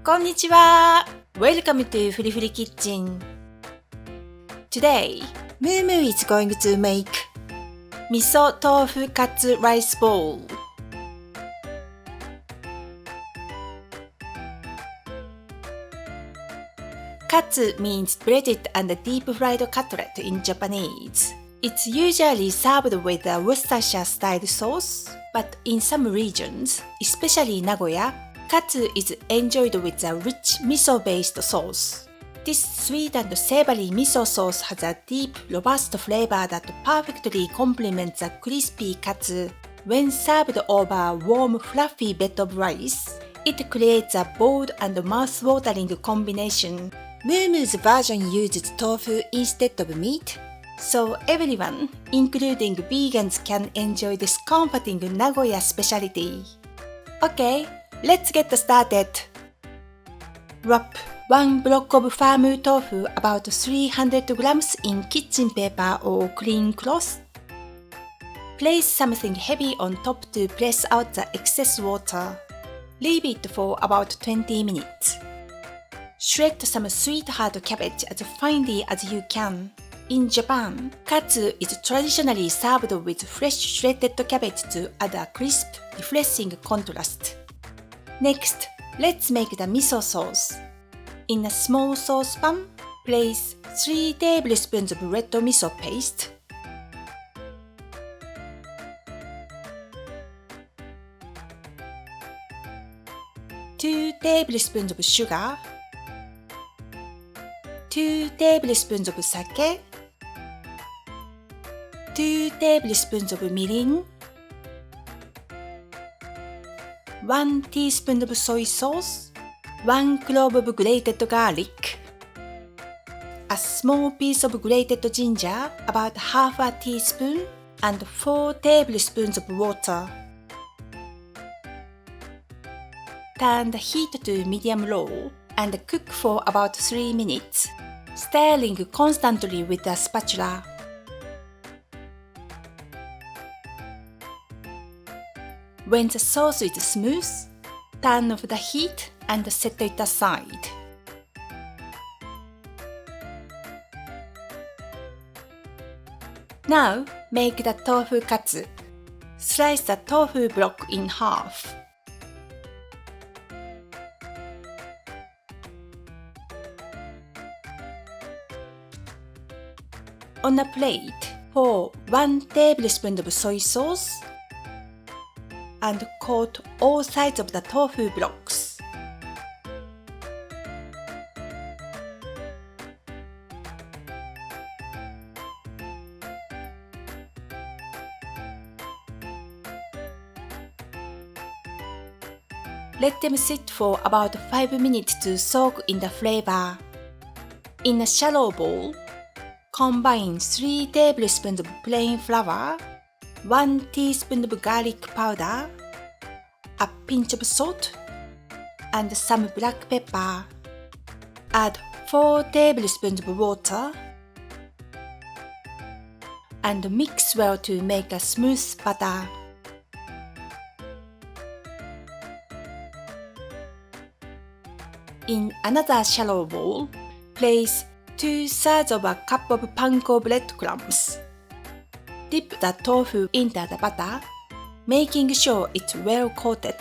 こんにちは。Welcome to FURI Kitchen. Today, Mumu is going to make Miso Tofu Katsu rice bowl. Katsu means breaded and deep-fried cutlet in Japanese. It's usually served with a Worcestershire-style sauce, but in some regions, especially Nagoya, katsu is enjoyed with a rich miso-based sauce. This sweet and savory miso sauce has a deep, robust flavor that perfectly complements a crispy katsu. When served over a warm, fluffy bed of rice, it creates a bold and mouth-watering combination. Mumu's version uses tofu instead of meat, so everyone, including vegans, can enjoy this comforting Nagoya specialty. Okay, let's get started. Wrap one block of firm tofu about 300 grams in kitchen paper or clean cloth. Place something heavy on top to press out the excess water. Leave it for about 20 minutes. Shred some sweet hard cabbage as finely as you can. In Japan, katsu is traditionally served with fresh shredded cabbage to add a crisp, refreshing contrast. Next, let's make the miso sauce. In a small saucepan, place 3 tablespoons of red miso paste, 2 tablespoons of sugar, 2 tablespoons of sake, 2 tablespoons of mirin, 1 teaspoon of soy sauce, 1 clove of grated garlic, a small piece of grated ginger, about half a teaspoon, and 4 tablespoons of water. Turn the heat to medium-low and cook for about 3 minutes, stirring constantly with a spatula. When the sauce is smooth, turn off the heat and set it aside. Now, make the tofu katsu. Slice the tofu block in half. On a plate, pour 1 tablespoon of soy sauce and coat all sides of the tofu blocks. Let them sit for about 5 minutes to soak in the flavor. In a shallow bowl, combine 3 tablespoons of plain flour, 1 teaspoon of garlic powder, a pinch of salt, and some black pepper. Add 4 tablespoons of water and mix well to make a smooth batter. In another shallow bowl, place 2/3 of a cup of panko breadcrumbs. Dip the tofu into the butter, making sure it's well coated.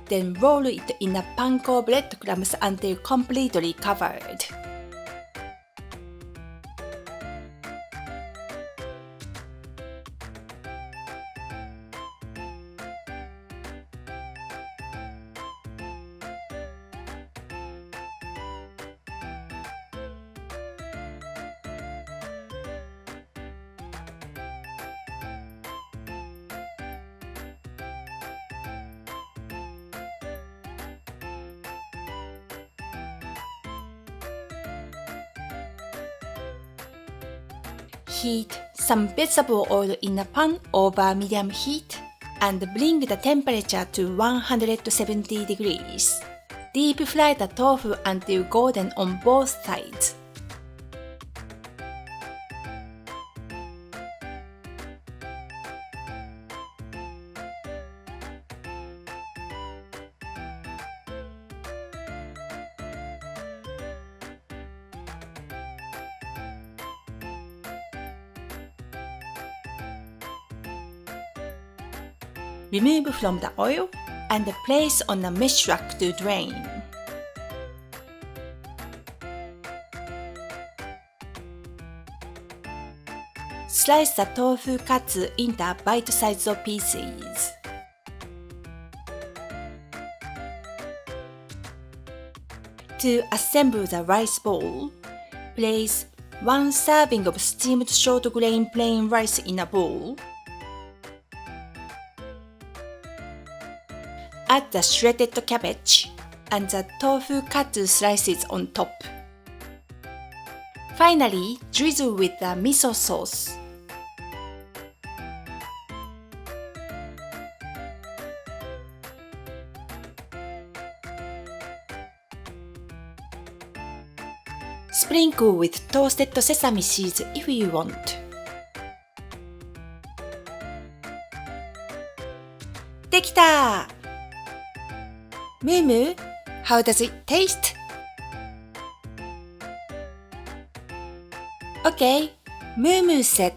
Then roll it in a panko breadcrumbs until completely covered. Heat some vegetable oil in a pan over medium heat and bring the temperature to 170 degrees. Deep fry the tofu until golden on both sides. remove from the oil and place on a mesh rack to drain. Slice the tofu katsu into bite-sized pieces. To assemble the rice bowl, place 1 serving of steamed short grain plain rice in a bowl. Add the shredded cabbage and the tofu katsu slices on top. Finally, drizzle with the miso sauce. Sprinkle with toasted sesame seeds if you want. できた! Mumu, how does it taste? Okay, Mumu said,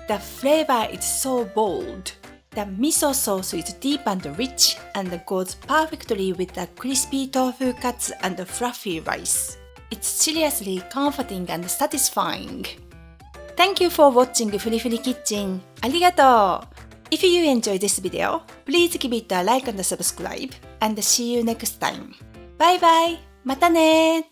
the flavor is so bold. The miso sauce is deep and rich and goes perfectly with the crispy tofu katsu and fluffy rice. It's seriously comforting and satisfying. Thank you for watching FURI Kitchen. ありがとう! If you enjoyed this video, please give it a like and subscribe, and see you next time. Bye bye! またね!